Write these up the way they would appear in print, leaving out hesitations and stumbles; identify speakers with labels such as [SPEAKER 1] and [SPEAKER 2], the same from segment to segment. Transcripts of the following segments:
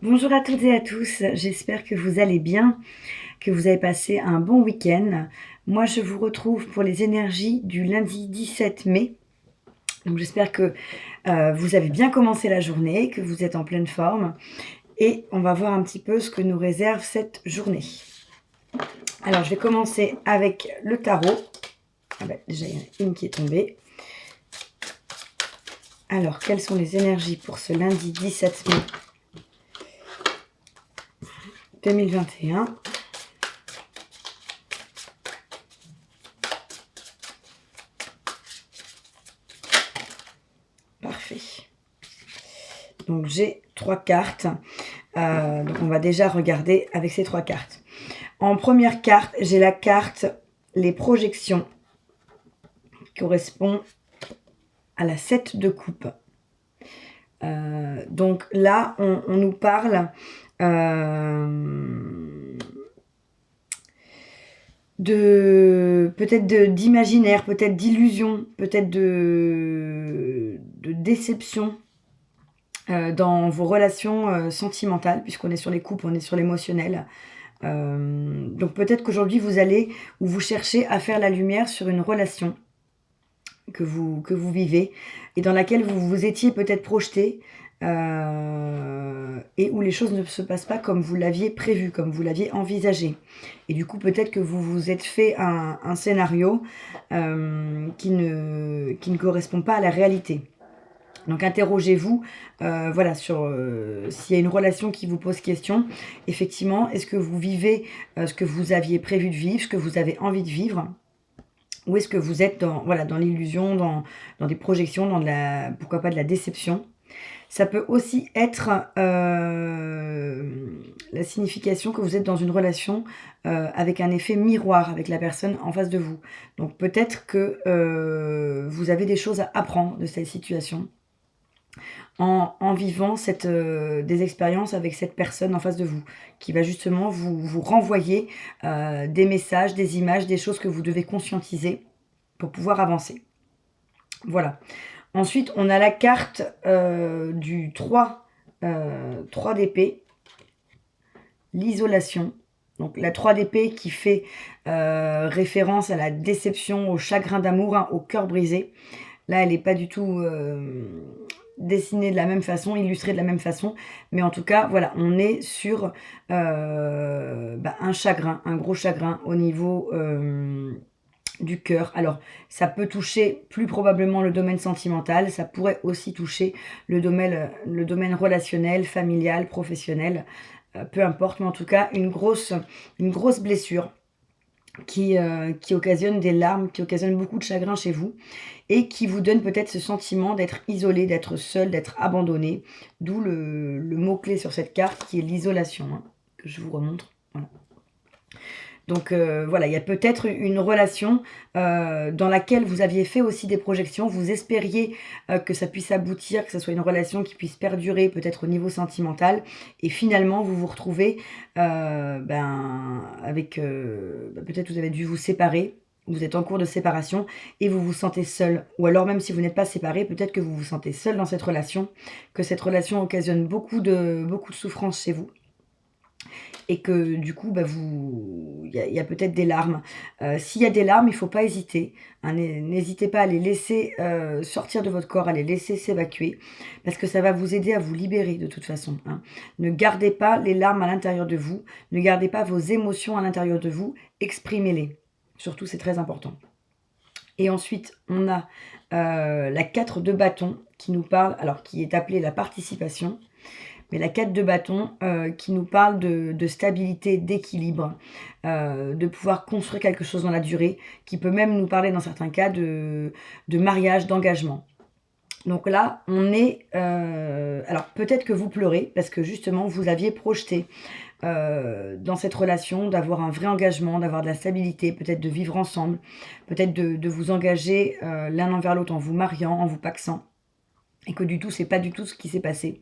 [SPEAKER 1] Bonjour à toutes et à tous, j'espère que vous allez bien, que vous avez passé un bon week-end. Moi, je vous retrouve pour les énergies du lundi 17 mai. Donc j'espère que vous avez bien commencé la journée, que vous êtes en pleine forme et on va voir un petit peu ce que nous réserve cette journée. Alors je vais commencer avec le tarot. Ah bah, déjà il y en a une qui est tombée. Alors quelles sont les énergies pour ce lundi 17 mai 2021? Parfait. Donc j'ai 3 cartes. Donc on va déjà regarder avec ces 3 cartes. En première carte, j'ai la carte les projections qui correspond à la 7 de coupe. Donc là, on nous parle de peut-être d'imaginaire, peut-être d'illusion, peut-être de déception dans vos relations sentimentales, puisqu'on est sur les couples, on est sur l'émotionnel. Donc peut-être qu'aujourd'hui vous allez ou vous cherchez à faire la lumière sur une relation que vous vivez et dans laquelle vous vous étiez peut-être projeté et où les choses ne se passent pas comme vous l'aviez prévu, comme vous l'aviez envisagé. Et du coup peut-être que vous vous êtes fait un scénario qui ne correspond pas à la réalité. Donc interrogez-vous voilà, sur s'il y a une relation qui vous pose question. Effectivement, est-ce que vous vivez ce que vous aviez prévu de vivre, ce que vous avez envie de vivre? Ou est-ce que vous êtes dans, voilà, dans l'illusion, dans des projections, dans de la, pourquoi pas de la déception? Ça peut aussi être la signification que vous êtes dans une relation avec un effet miroir avec la personne en face de vous. Donc peut-être que vous avez des choses à apprendre de cette situation en vivant des expériences avec cette personne en face de vous, qui va justement vous renvoyer des messages, des images, des choses que vous devez conscientiser pour pouvoir avancer. Voilà. Ensuite, on a la carte du 3 d'épée, l'isolation. Donc la 3 d'épée qui fait référence à la déception, au chagrin d'amour, hein, au cœur brisé. Là, elle n'est pas du tout dessinée de la même façon, illustrée de la même façon. Mais en tout cas, voilà, on est sur un chagrin, un gros chagrin au niveau du cœur. Alors, ça peut toucher plus probablement le domaine sentimental. Ça pourrait aussi toucher le domaine relationnel, familial, professionnel. Peu importe, mais en tout cas, une grosse blessure qui occasionne des larmes, qui occasionne beaucoup de chagrin chez vous et qui vous donne peut-être ce sentiment d'être isolé, d'être seul, d'être abandonné. D'où le mot-clé sur cette carte qui est l'isolation, hein, que je vous remontre. Voilà. Donc voilà, il y a peut-être une relation dans laquelle vous aviez fait aussi des projections. Vous espériez que ça puisse aboutir, que ce soit une relation qui puisse perdurer peut-être au niveau sentimental. Et finalement, vous vous retrouvez avec... peut-être vous avez dû vous séparer. Vous êtes en cours de séparation et vous vous sentez seul. Ou alors même si vous n'êtes pas séparé, peut-être que vous vous sentez seul dans cette relation, que cette relation occasionne beaucoup de souffrance chez vous. Et que du coup, il y a peut-être des larmes. S'il y a des larmes, il ne faut pas hésiter, hein, n'hésitez pas à les laisser sortir de votre corps, à les laisser s'évacuer, parce que ça va vous aider à vous libérer de toute façon, hein. Ne gardez pas les larmes à l'intérieur de vous, ne gardez pas vos émotions à l'intérieur de vous, exprimez-les. Surtout, c'est très important. Et ensuite, on a la 4 de bâton qui nous parle, alors qui est appelée la participation. Mais la 4 de bâton qui nous parle de stabilité, d'équilibre, de pouvoir construire quelque chose dans la durée, qui peut même nous parler dans certains cas de mariage, d'engagement. Donc là, on est... alors peut-être que vous pleurez parce que justement, vous aviez projeté dans cette relation d'avoir un vrai engagement, d'avoir de la stabilité, peut-être de vivre ensemble, peut-être de vous engager l'un envers l'autre en vous mariant, en vous pacsant. Et que du tout, c'est pas du tout ce qui s'est passé.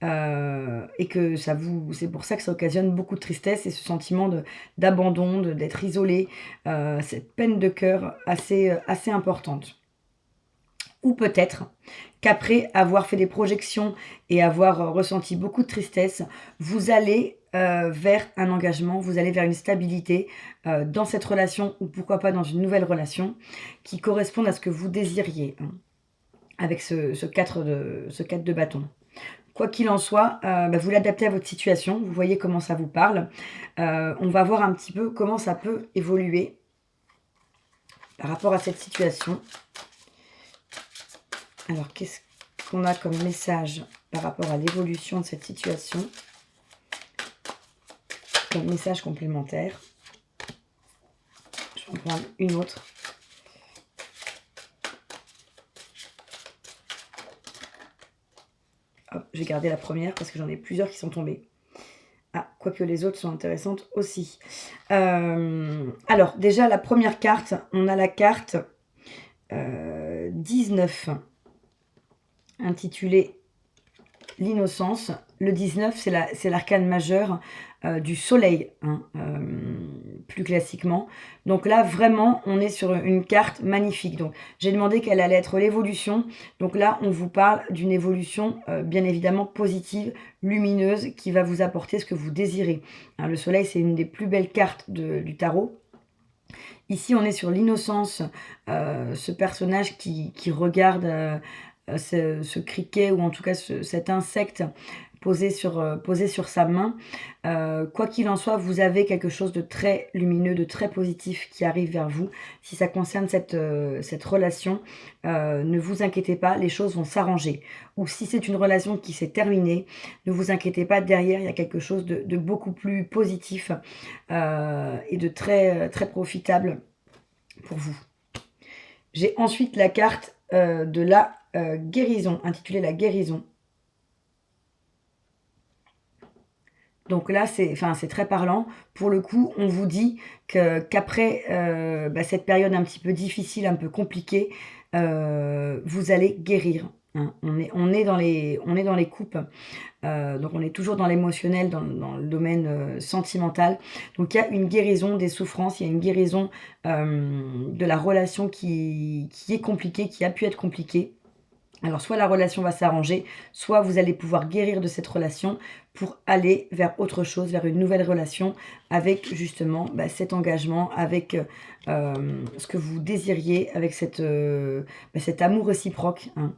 [SPEAKER 1] Et que c'est pour ça que ça occasionne beaucoup de tristesse et ce sentiment d'abandon, d'être isolé, cette peine de cœur assez importante. Ou peut-être qu'après avoir fait des projections et avoir ressenti beaucoup de tristesse, vous allez vers un engagement, vous allez vers une stabilité dans cette relation ou pourquoi pas dans une nouvelle relation qui corresponde à ce que vous désiriez, hein, avec ce 4 de bâton. Quoi qu'il en soit, vous l'adaptez à votre situation, vous voyez comment ça vous parle. On va voir un petit peu comment ça peut évoluer par rapport à cette situation. Alors, qu'est-ce qu'on a comme message par rapport à l'évolution de cette situation? Comme message complémentaire. Je vais en prendre une autre. Hop, j'ai gardé la première parce que j'en ai plusieurs qui sont tombées. Ah, quoique les autres sont intéressantes aussi. Alors, déjà, la première carte, on a la carte 19, intitulée l'innocence. Le 19, c'est l'arcane majeur du soleil, hein, plus classiquement. Donc là, vraiment, on est sur une carte magnifique. Donc, j'ai demandé quelle allait être l'évolution. Donc là, on vous parle d'une évolution bien évidemment positive, lumineuse, qui va vous apporter ce que vous désirez. Hein, le soleil, c'est une des plus belles cartes du tarot. Ici, on est sur l'innocence, ce personnage qui regarde ce criquet, ou en tout cas cet insecte posé sur sa main. Quoi qu'il en soit, vous avez quelque chose de très lumineux, de très positif qui arrive vers vous. Si ça concerne cette relation, ne vous inquiétez pas, les choses vont s'arranger. Ou si c'est une relation qui s'est terminée, ne vous inquiétez pas, derrière, il y a quelque chose de beaucoup plus positif et de très, très profitable pour vous. J'ai ensuite la carte de la guérison, intitulée la guérison. Donc là, c'est très parlant. Pour le coup, on vous dit qu'après cette période un petit peu difficile, un peu compliquée, vous allez guérir. Hein. On est dans les coupes. Donc on est toujours dans l'émotionnel, dans le domaine sentimental. Donc il y a une guérison des souffrances, il y a une guérison de la relation qui est compliquée, qui a pu être compliquée. Alors soit la relation va s'arranger, soit vous allez pouvoir guérir de cette relation pour aller vers autre chose, vers une nouvelle relation avec justement cet engagement, avec ce que vous désiriez, avec cet amour réciproque, hein,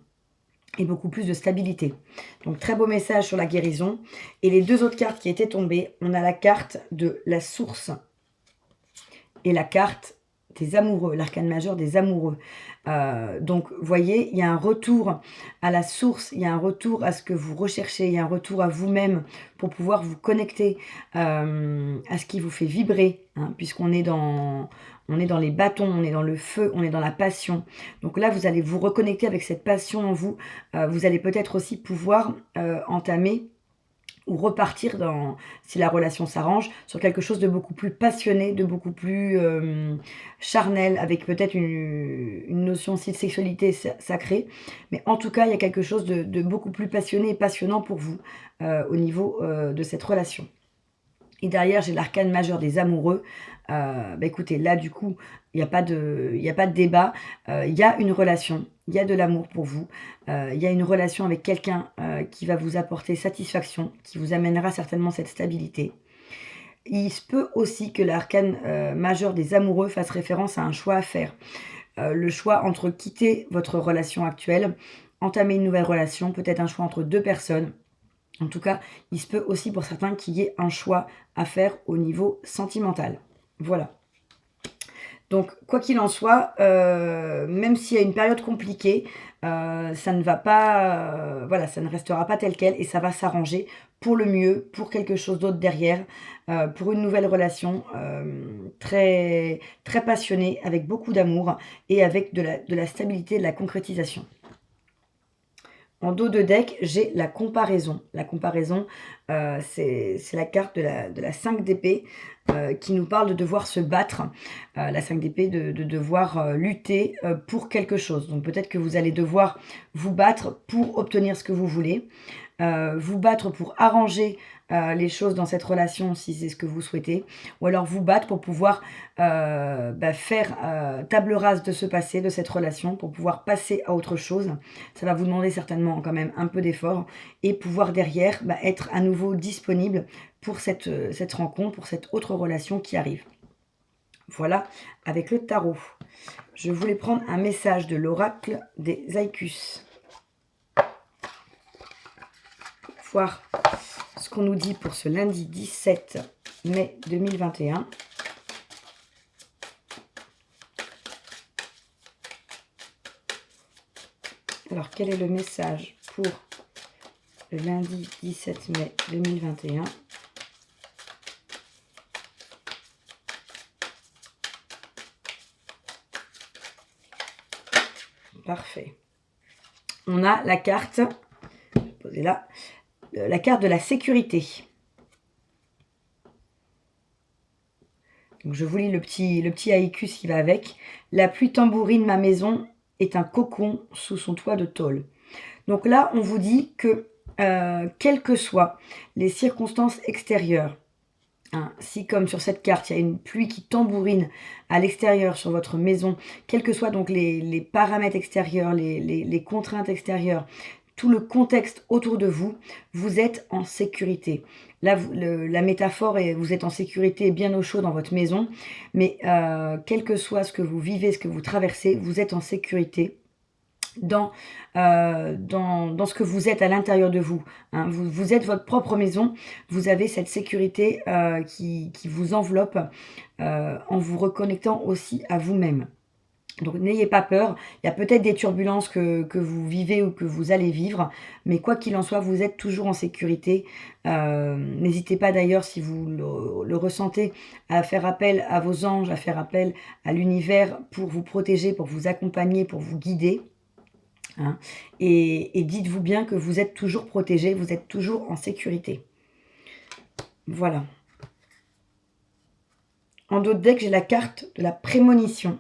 [SPEAKER 1] et beaucoup plus de stabilité. Donc très beau message sur la guérison. Et les deux autres cartes qui étaient tombées, on a la carte de la source et la carte des amoureux, l'arcane majeur des amoureux. Donc, vous voyez, il y a un retour à la source, il y a un retour à ce que vous recherchez, il y a un retour à vous-même pour pouvoir vous connecter à ce qui vous fait vibrer, hein, puisqu'on est dans les bâtons, on est dans le feu, on est dans la passion. Donc là, vous allez vous reconnecter avec cette passion en vous. Vous allez peut-être aussi pouvoir entamer ou repartir si la relation s'arrange, sur quelque chose de beaucoup plus passionné, de beaucoup plus charnel, avec peut-être une notion aussi de sexualité sacrée. Mais en tout cas, il y a quelque chose de beaucoup plus passionné et passionnant pour vous au niveau de cette relation. Et derrière, j'ai l'arcane majeur des amoureux. Écoutez, là, du coup, il n'y a pas de débat. Il y a une relation, il y a de l'amour pour vous. Il y a une relation avec quelqu'un qui va vous apporter satisfaction, qui vous amènera certainement cette stabilité. Il se peut aussi que l'arcane majeur des amoureux fasse référence à un choix à faire. Le choix entre quitter votre relation actuelle, entamer une nouvelle relation, peut-être un choix entre deux personnes. En tout cas, il se peut aussi pour certains qu'il y ait un choix à faire au niveau sentimental. Voilà. Donc, quoi qu'il en soit, même s'il y a une période compliquée, ça ne va pas, ça ne restera pas tel quel et ça va s'arranger pour le mieux, pour quelque chose d'autre derrière, pour une nouvelle relation très, très passionnée, avec beaucoup d'amour et avec de la stabilité, de la concrétisation. En dos de deck, j'ai la comparaison. La comparaison, c'est la carte de la 5 d'épée. qui nous parle de devoir se battre, la 5 d'épée, de devoir lutter pour quelque chose. Donc peut-être que vous allez devoir vous battre pour obtenir ce que vous voulez, vous battre pour arranger les choses dans cette relation si c'est ce que vous souhaitez, ou alors vous battre pour pouvoir faire table rase de ce passé, de cette relation, pour pouvoir passer à autre chose. Ça va vous demander certainement quand même un peu d'effort et pouvoir derrière être à nouveau disponible pour cette rencontre, pour cette autre relation qui arrive. Voilà, avec le tarot. Je voulais prendre un message de l'oracle des Aicus. Voir ce qu'on nous dit pour ce lundi 17 mai 2021. Alors, quel est le message pour le lundi 17 mai 2021 ? Parfait. On a la carte, je vais poser là, la carte de la sécurité. Donc je vous lis le petit haïkus qui va avec. La pluie tambourine ma maison est un cocon sous son toit de tôle. Donc là, on vous dit que, quelles que soient les circonstances extérieures, hein, si comme sur cette carte, il y a une pluie qui tambourine à l'extérieur sur votre maison, quels que soient donc les paramètres extérieurs, les contraintes extérieures, tout le contexte autour de vous, vous êtes en sécurité. Là, la métaphore est vous êtes en sécurité bien au chaud dans votre maison, mais quel que soit ce que vous vivez, ce que vous traversez, vous êtes en sécurité dans ce que vous êtes à l'intérieur de vous. Hein. Vous êtes votre propre maison, vous avez cette sécurité qui vous enveloppe en vous reconnectant aussi à vous-même. Donc n'ayez pas peur, il y a peut-être des turbulences que vous vivez ou que vous allez vivre, mais quoi qu'il en soit, vous êtes toujours en sécurité. N'hésitez pas d'ailleurs, si vous le ressentez, à faire appel à vos anges, à faire appel à l'univers pour vous protéger, pour vous accompagner, pour vous guider. Hein. Et dites-vous bien que vous êtes toujours protégé, vous êtes toujours en sécurité. Voilà. En dos de deck, j'ai la carte de la prémonition.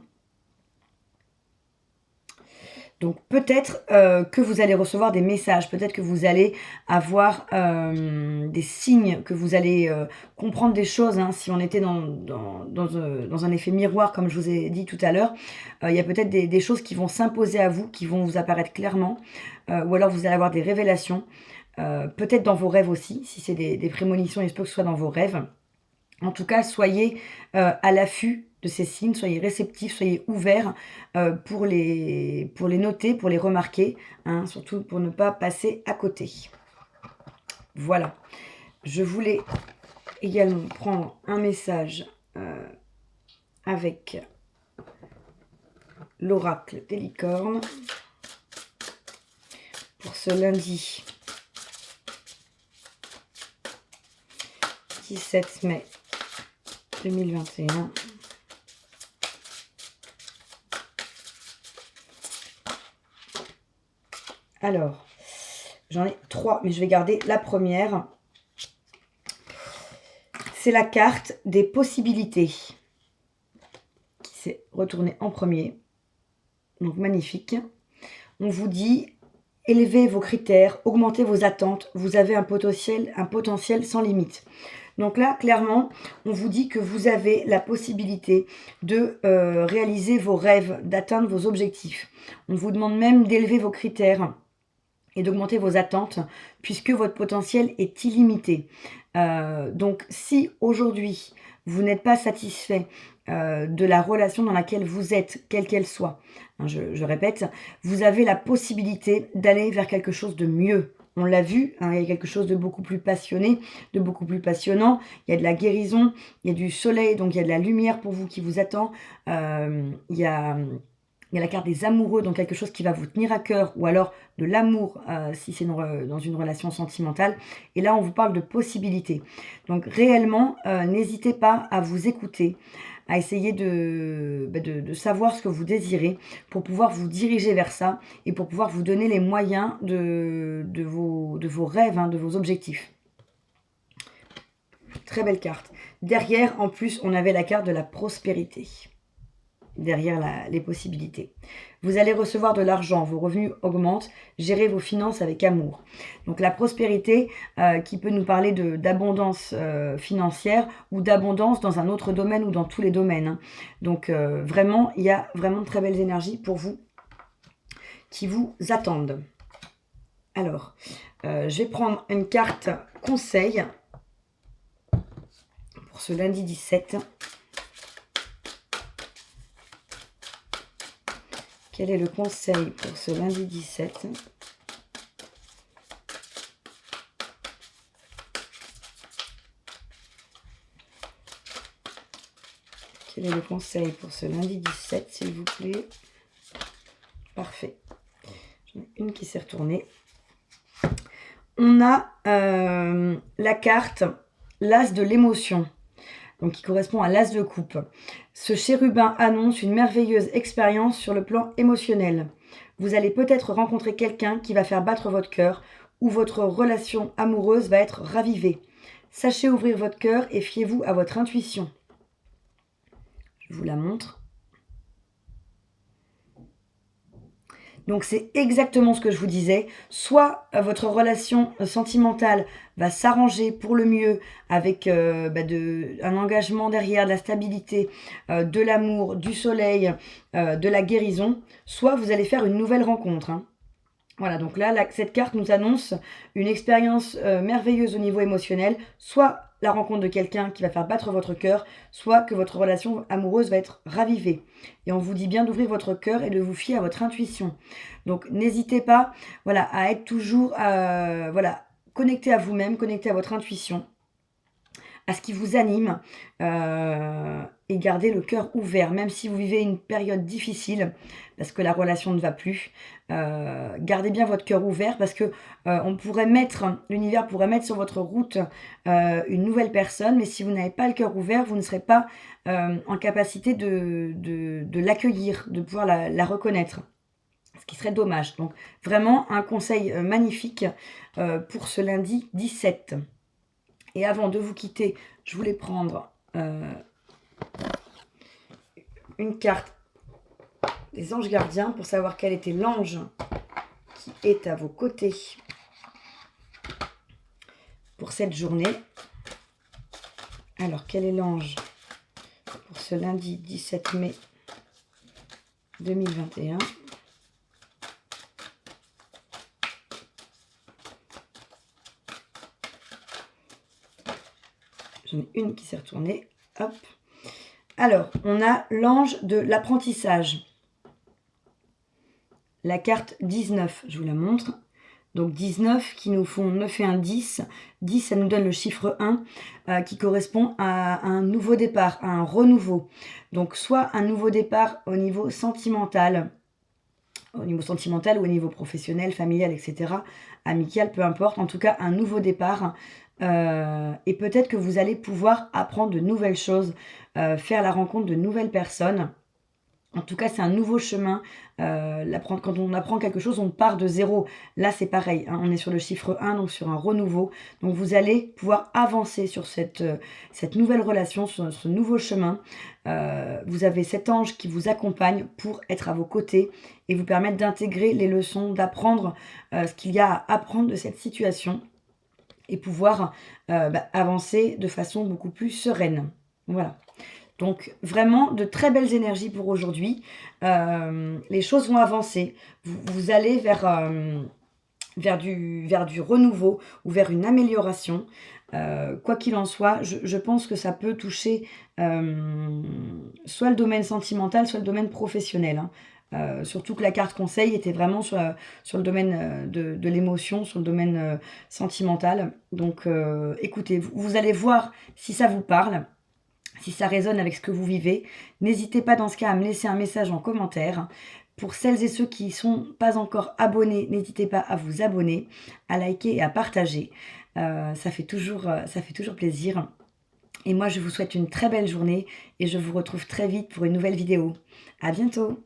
[SPEAKER 1] Donc peut-être que vous allez recevoir des messages, peut-être que vous allez avoir des signes, que vous allez comprendre des choses. Hein, si on était dans un effet miroir, comme je vous ai dit tout à l'heure, il y a peut-être des choses qui vont s'imposer à vous, qui vont vous apparaître clairement, ou alors vous allez avoir des révélations, peut-être dans vos rêves aussi, si c'est des prémonitions, il se peut que ce soit dans vos rêves. En tout cas, soyez à l'affût de ces signes, soyez réceptifs, soyez ouverts pour les noter, pour les remarquer, hein, surtout pour ne pas passer à côté. Voilà. Je voulais également prendre un message avec l'oracle des licornes pour ce lundi 17 mai 2021. Alors, j'en ai 3, mais je vais garder la première. C'est la carte des possibilités qui s'est retournée en premier. Donc, magnifique. On vous dit, élevez vos critères, augmentez vos attentes. Vous avez un potentiel sans limite. Donc là, clairement, on vous dit que vous avez la possibilité de réaliser vos rêves, d'atteindre vos objectifs. On vous demande même d'élever vos critères et d'augmenter vos attentes, puisque votre potentiel est illimité. Donc, si aujourd'hui, vous n'êtes pas satisfait de la relation dans laquelle vous êtes, quelle qu'elle soit, hein, je répète, vous avez la possibilité d'aller vers quelque chose de mieux. On l'a vu, hein, il y a quelque chose de beaucoup plus passionné, de beaucoup plus passionnant. Il y a de la guérison, il y a du soleil, donc il y a de la lumière pour vous qui vous attend. Il y a la carte des amoureux, donc quelque chose qui va vous tenir à cœur, ou alors de l'amour, si c'est dans une relation sentimentale. Et là, on vous parle de possibilités. Donc réellement, n'hésitez pas à vous écouter, à essayer de savoir ce que vous désirez pour pouvoir vous diriger vers ça et pour pouvoir vous donner les moyens de vos rêves, hein, de vos objectifs. très belle carte. Derrière, en plus, on avait la carte de la prospérité. Derrière les possibilités. Vous allez recevoir de l'argent, vos revenus augmentent, gérez vos finances avec amour. Donc la prospérité qui peut nous parler d'abondance financière ou d'abondance dans un autre domaine ou dans tous les domaines. Hein. Donc vraiment, il y a vraiment de très belles énergies pour vous qui vous attendent. Alors, je vais prendre une carte conseil pour ce lundi 17. Quel est le conseil pour ce lundi 17 ? Quel est le conseil pour ce lundi 17, s'il vous plaît ? Parfait. J'en ai une qui s'est retournée. On a la carte l'as de l'émotion, donc qui correspond à l'as de coupe. Ce chérubin annonce une merveilleuse expérience sur le plan émotionnel. Vous allez peut-être rencontrer quelqu'un qui va faire battre votre cœur ou votre relation amoureuse va être ravivée. Sachez ouvrir votre cœur et fiez-vous à votre intuition. Je vous la montre. Donc c'est exactement ce que je vous disais. Soit votre relation sentimentale va s'arranger pour le mieux avec un engagement derrière, de la stabilité, de l'amour, du soleil, de la guérison. Soit vous allez faire une nouvelle rencontre. Hein. Voilà, donc là, cette carte nous annonce une expérience merveilleuse au niveau émotionnel. Soit la rencontre de quelqu'un qui va faire battre votre cœur, soit que votre relation amoureuse va être ravivée. Et on vous dit bien d'ouvrir votre cœur et de vous fier à votre intuition. Donc n'hésitez pas à être toujours connecté à vous-même, connecté à votre intuition, à ce qui vous anime, et gardez le cœur ouvert, même si vous vivez une période difficile, parce que la relation ne va plus. Gardez bien votre cœur ouvert, parce que l'univers pourrait mettre sur votre route une nouvelle personne, mais si vous n'avez pas le cœur ouvert, vous ne serez pas en capacité de l'accueillir, de pouvoir la reconnaître. Ce qui serait dommage. Donc vraiment un conseil magnifique pour ce lundi 17. Et avant de vous quitter, je voulais prendre une carte des anges gardiens pour savoir quel était l'ange qui est à vos côtés pour cette journée. Alors, quel est l'ange pour ce lundi 17 mai 2021 ? J'en ai une qui s'est retournée. Hop. Alors, on a l'ange de l'apprentissage. La carte 19, je vous la montre. Donc 19 qui nous font 9 et 1, 10. 10, ça nous donne le chiffre 1 qui correspond à un nouveau départ, à un renouveau. Donc soit un nouveau départ au niveau sentimental ou au niveau professionnel, familial, etc. Amical, peu importe. En tout cas, un nouveau départ. Et peut-être que vous allez pouvoir apprendre de nouvelles choses, faire la rencontre de nouvelles personnes. En tout cas, c'est un nouveau chemin. Quand on apprend quelque chose, on part de zéro. Là, c'est pareil. Hein, on est sur le chiffre 1, donc sur un renouveau. Donc, vous allez pouvoir avancer sur cette nouvelle relation, sur ce nouveau chemin. Vous avez cet ange qui vous accompagne pour être à vos côtés et vous permettre d'intégrer les leçons, d'apprendre ce qu'il y a à apprendre de cette situation et pouvoir avancer de façon beaucoup plus sereine. Voilà. Donc vraiment de très belles énergies pour aujourd'hui. Les choses vont avancer. Vous allez vers du renouveau ou vers une amélioration. Quoi qu'il en soit, je pense que ça peut toucher soit le domaine sentimental, soit le domaine professionnel. Hein. Surtout que la carte conseil était vraiment sur le domaine de l'émotion, sur le domaine sentimental. Donc écoutez, vous allez voir si ça vous parle. Si ça résonne avec ce que vous vivez, n'hésitez pas dans ce cas à me laisser un message en commentaire. Pour celles et ceux qui ne sont pas encore abonnés, n'hésitez pas à vous abonner, à liker et à partager. Ça fait toujours plaisir. Et moi, je vous souhaite une très belle journée et je vous retrouve très vite pour une nouvelle vidéo. À bientôt!